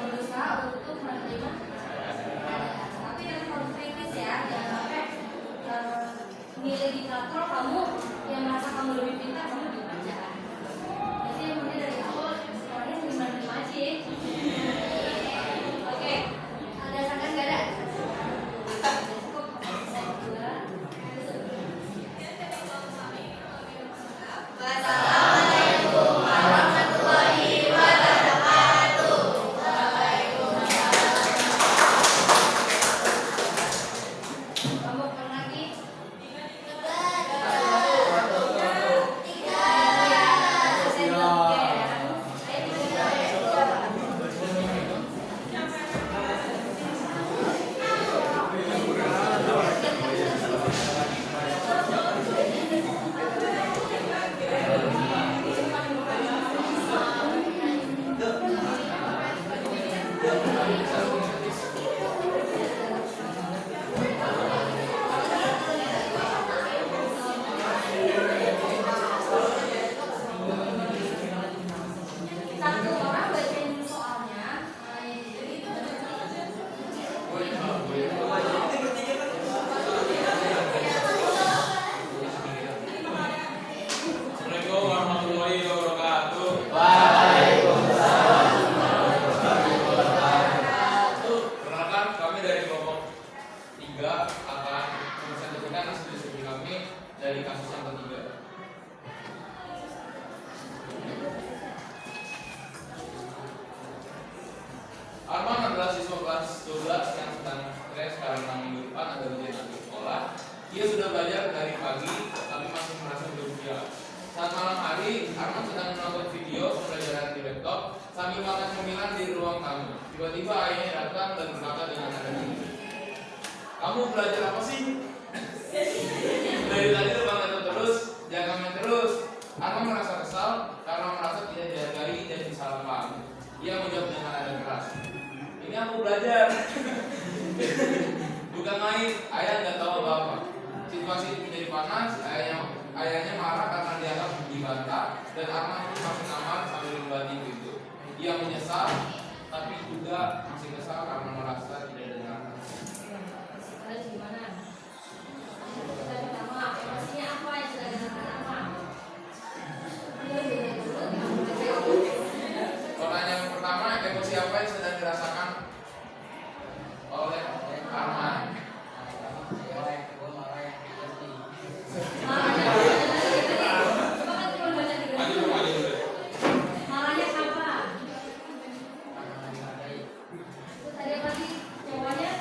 berusaha untuk menerima, tapi yang harus kritis ya, jangan sampai nilai di kantor kamu yang merasa kamu lebih pintar kamu dibaca. Jadi yang penting dari awal sekolahnya terima aja. Oke, ada saran nggak ada? Arman adalah siswa kelas 12 yang sedang stres karena minggu depan ada ujian akhir sekolah. Ia sudah belajar dari pagi, tapi masih merasa belum siap. Saat malam hari, Arman sedang menonton video pembelajaran di laptop sambil makan cemilan di ruang tamu. Tiba-tiba ayahnya datang dan berkata dengan nada dingin, "Kamu belajar apa sih? Dari tadi lu bangun terus, jangan main terus." Arman merasa kesal karena merasa tidak dihargai dan disalahpahami. Ia menjawab dengan nada keras, "Ini aku belajar." Bukan main, ayah nggak tahu apa-apa. Situasi itu menjadi panas, ayahnya marah karena dianggap dibantah, dan Arman pun makin aman sambil membanting pintu. Ia menyesal, tapi juga masih kesal karena merasa tidak didengarkan. Kalian gimana? Pertama, emosinya apa yang sudah dirasakan apa? Pertanyaan yang pertama, emosi apa yang sedang dirasakan oleh Arman? Marahnya apa? Tadi apa sih jawabannya?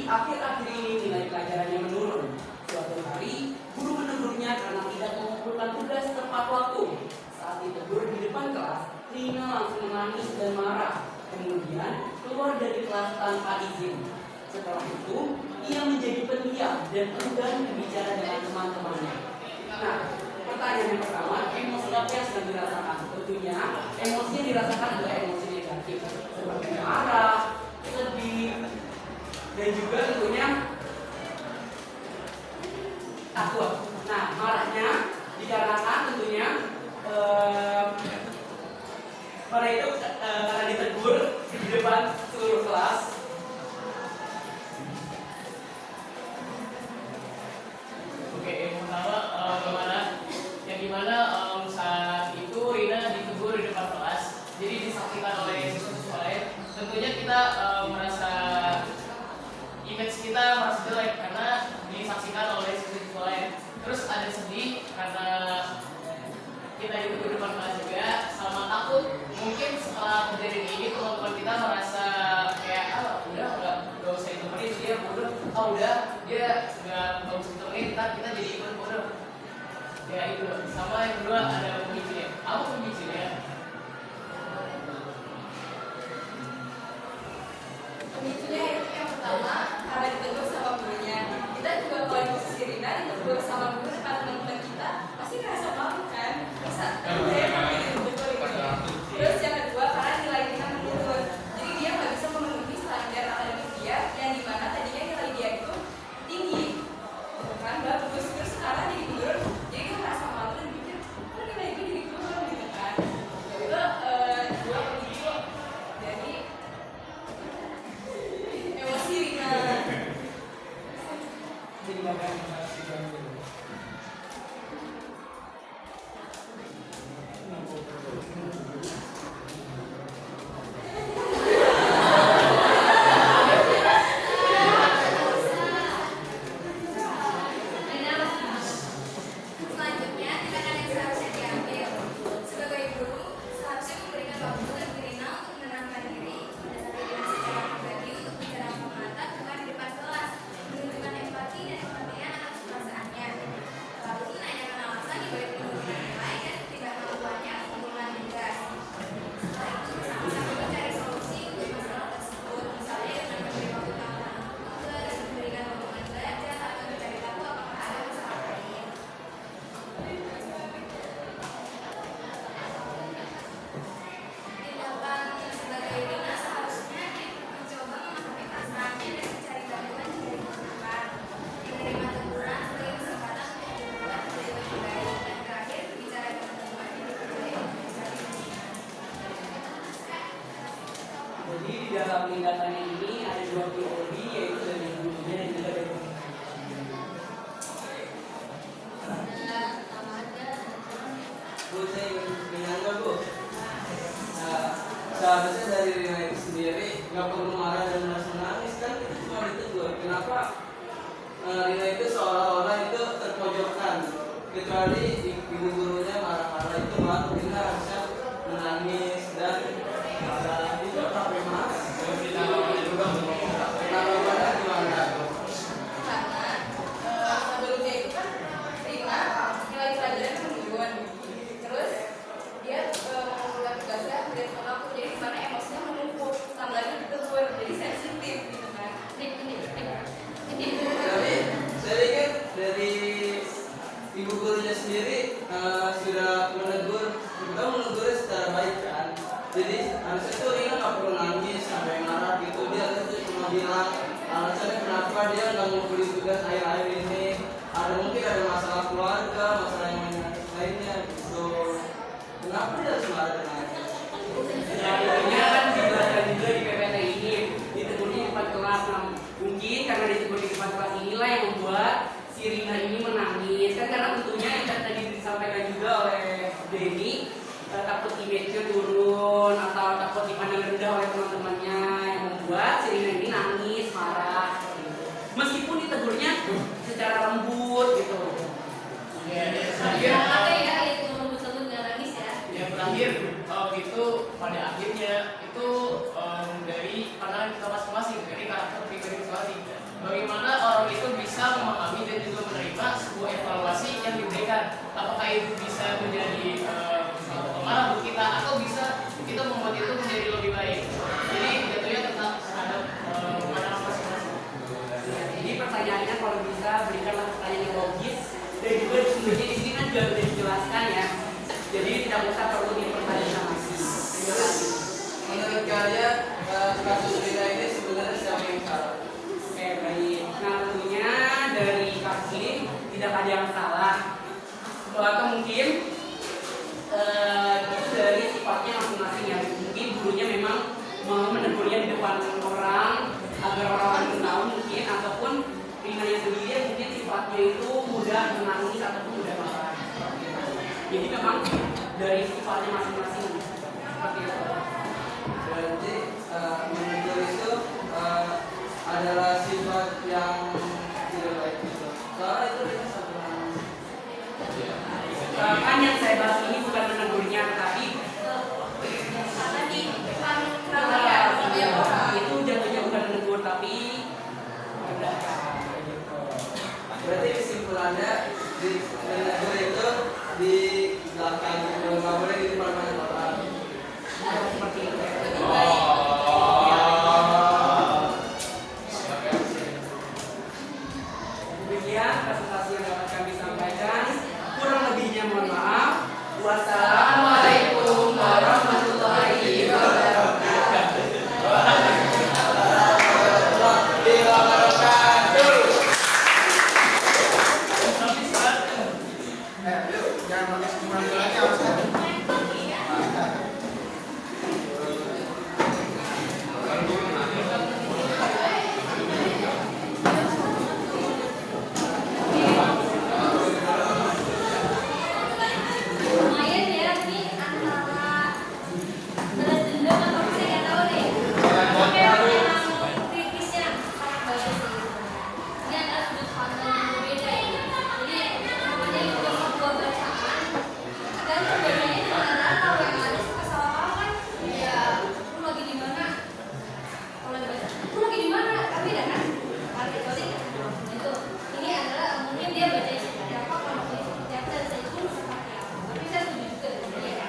akhir-akhir ini nilai pelajarannya menurun. Suatu hari, guru menegurnya karena tidak mengumpulkan tugas tepat waktu. Saat ditegur di depan kelas, Rina langsung menangis dan marah. Kemudian keluar dari kelas tanpa izin. Setelah itu, ia menjadi pendiam dan enggan berbicara dengan teman-temannya. Nah, pertanyaan yang pertama, emosi apa yang sedang dirasakan? Tentunya, emosi yang dirasakan adalah emosi negatif, seperti marah, sedih, dan juga tentunya takut. Nah, marahnya dikarenakan tentunya marah itu karena ditegur di depan seluruh kelas. Oke, yang pertama gimana saat itu Rina ditegur di depan kelas, jadi disaksikan oleh siswa-siswa lain. Tentunya kita merasa image kita merasa jelek karena disaksikan oleh siswa-siswa lain. Terus ada sedih karena kita ditegur di depan kelas juga, sama takut. Mungkin setelah kejadian ini teman-teman kita merasa kayak udah nggak usah ditemenin, dia bodoh. Udah dia nggak usah ditemenin, kita jadi ikut bodoh. Ya itu. Sama yang kedua ada pemicunya. Apa pemicunya? Pemicunya itu yang pertama karena ditegur sama gurunya. Kita juga kalau di posisi Rina ditegur sama guru depan teman-teman kita pasti ngerasa malu kan? Masa saya pakai ditegur gitu. Terus yang kedua karena nilai kita menurun. Jadi dia nggak bisa memenuhi standar akademik dia yang dimana tadinya nilai dia itu tinggi, bukan bagus. Terus sekarang jadi menurun. Jadi dia ngerasa malu dan mikir, kok nilai gue jadi turun gitu kan? Itu dua pemicu. Jadi emosi Rina. Jadi bapak Selanjutnya, tindakan yang seharusnya diambil. Sebagai guru, seharusnya memberikan waktu bagi Rina untuk menenangkan diri, mendasari diri secara pribadi untuk bicara mata bukan di depan kelas, menunjukkan empati dan pengertian atas perasaannya. Lalu menanyakan alasan di balik penurunan nilai dan ketidakmampuannya untuk mengulang tugas. Setelah itu, bersama-sama mencari solusi untuk masalah tersebut, misalnya dengan memberi waktu tambahan untuk tugas, memberikan dukungan belajar, atau mencari tahu apakah ada masalah lain. Tindakan sebagai Rina seharusnya dia mencoba memahami perasaannya dan mencari bantuan jika dibutuhkan. Menerima teguran sebagai kesempatan untuk berbuat menjadi lebih baik, dan terakhir berbicara dengan teman yang dipercaya untuk mencari dukungan. Jadi di dalam tindakannya ini ada dua teori, yaitu dari gurunya dan juga dari Bu, saya ingin menyangka Bu. Nah, seharusnya dari Rina itu sendiri nggak perlu marah dan merasa nangis, kan itu cuma ditegur. Kenapa Rina itu seolah-olah itu terpojokkan, kecuali ibu gurunya marah-marah itu baru Rina harusnya menangis dan marah itu sampai marah. Tanggapannya gimana? Karena sebelumnya itu kan Rina nilai pelajarannya menurun, terus dia mengumpulkan tugasnya dari aku, jadi dimana emosinya menumpuk, tambah lagi ditegur, jadi sensitif gitu kan. Tapi saya lihat dari ibu gurunya sendiri sudah kita menegurnya secara baik kan. Jadi harusnya tuh Rina nggak perlu nangis sampai marah gitu. Dia harusnya cuma bilang alasannya kenapa dia nggak ngumpulin tugas akhir-akhir ini. Mungkin ada masalah keluarga, masalah yang lainnya gitu. Kenapa dia harus marah dan nangis? Sebenarnya kan dijelaskan juga di PPT ini ditegur di depan kelas. Nah, mungkin karena ditegur di depan kelas inilah yang membuat si Rina ini menangis. Kan karena tentunya yang tadi disampaikan juga oleh Denny, takut image-nya turun atau takut dipandang rendah oleh teman-temannya, yang membuat si Rina ini nangis, marah gitu. Meskipun ditegurnya secara lembut gitu. Terakhir, Ada ya itu lembut-lembut nggak nangis ya. yang terakhir itu pada akhirnya itu dari pandangan kita masing-masing, dari karakter pribadi masing-masing. bagaimana orang itu bisa memahami dan juga menerima sebuah evaluasi yang diberikan. Apakah itu bisa menjadi suatu pengalaman buat kita atau bisa kita membuat itu menjadi lebih baik. Jadi jatuhnya tentang terhadap pandangan masing-masing. Jadi pertanyaannya kalau bisa berikanlah pertanyaan yang logis dan juga sumbernya di sini kan juga sudah dijelaskan ya. Jadi tidak usah perlu dipertanyakan lagi. Terima kasih. Menurut kalian kasus Rina ini sebenarnya siapa yang salah? Oke, baik. Nah, tentunya dari kasus ini tidak ada yang salah. Atau mungkin itu dari sifatnya masing-masing ya. Mungkin gurunya memang mau menegurnya di depan orang agar orang-orang tahu mungkin, ataupun Rinanya sendiri mungkin sifatnya itu mudah menangis ataupun mudah marah. Jadi memang dari sifatnya masing-masing seperti itu. Berarti menegur itu adalah sifat yang tidak baik gitu. Soalnya itu Rina sama. Kan yang saya bahas ini bukan menegurnya, tetapi Karena di depan banyak orang. itu jatuhnya bukan menegur tapi merendahkan. Berarti kesimpulannya di menegur itu di belakang, nggak boleh di depan banyak orang. Seperti itu. Demikian presentasi yang dapat kami sampaikan. Kurang lebihnya mohon maaf. Wassalamualaikum warahmatullahi wabarakatuh. Lumayan ya, ini antara balas dendam atau apa saya nggak tahu deh. Oke, yang kritisnya sangat bagus sih. Ini adalah sudut pandang yang berbeda ya. Jadi namanya juga sebuah bacaan. Dan sebenarnya dengan kalau yang ada suka salah paham kan, ya lu lagi di mana? Kalau lagi baca, lu lagi di mana? Tapi dah kan, kecuali itu. Ini adalah mungkin dia baca seperti apa, kalau dia seperti apa dan saya pun seperti apa. Tapi saya setuju juga dengan dia.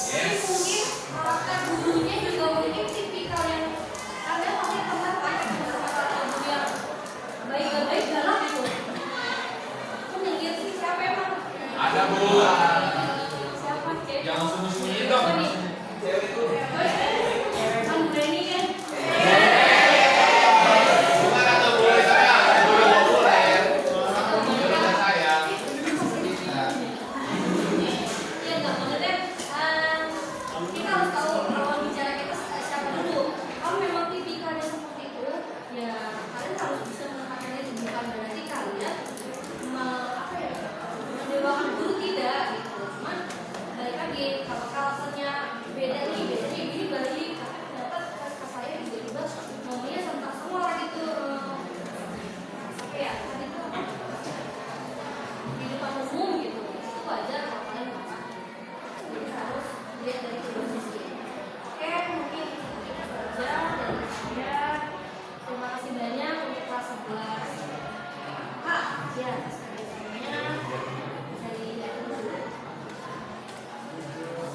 Tapi mungkin karakter gurunya juga mungkin tipikal yang kadang makanya pernah banyak kata-kata guru yang baik-baik galak gitu. Pun yang dia sih siapa emang? Ada, Bu. Siapa? Cewek? Jangan sembunyi-sembunyi dong. Siapa nih? Cewek itu Kan Breni kan? Bukan atau boleh saya, boleh populer. Boleh sayang. Iya nggak maksudnya kita harus tahu lawan bicara kita siapa dulu. Kalau memang tipikalnya seperti itu, ya kalian harus bisa menempatkan itu, bukan berarti kalian mendewakan guru tidak gitu. Cuman balik lagi kalau karakternya beda nih, biasanya ini balik tapi ternyata ke saya tiba-tiba ngomongnya tentang semua gitu. Apa ya? Tadi itu apa? Di depan umum gitu. Itu wajar kalau kalian marah. Jadi harus lihat dari kedua sisi. Oke, mungkin kita belajar dari saya. Terima kasih banyak untuk kelas 11. Kak, ya atas kerjasamanya dari dulu.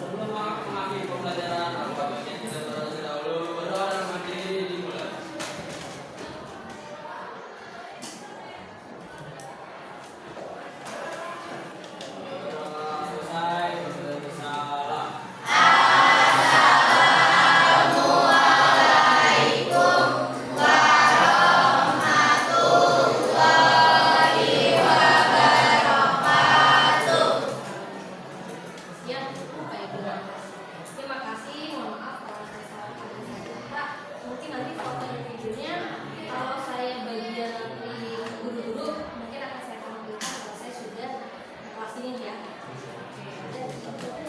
sebelum mengakhiri pembelajaran alfabetnya kita terlebih dahulu berdoa dan materi dimulai. Selesai, salam. Ya, baik. Terima kasih. Mohon maaf kalau saya salah kata. Mungkin nanti foto dan videonya kalau saya bagian nanti guru-guru mungkin akan saya tampilkan kalau saya sudah kelas ini ya. Oke,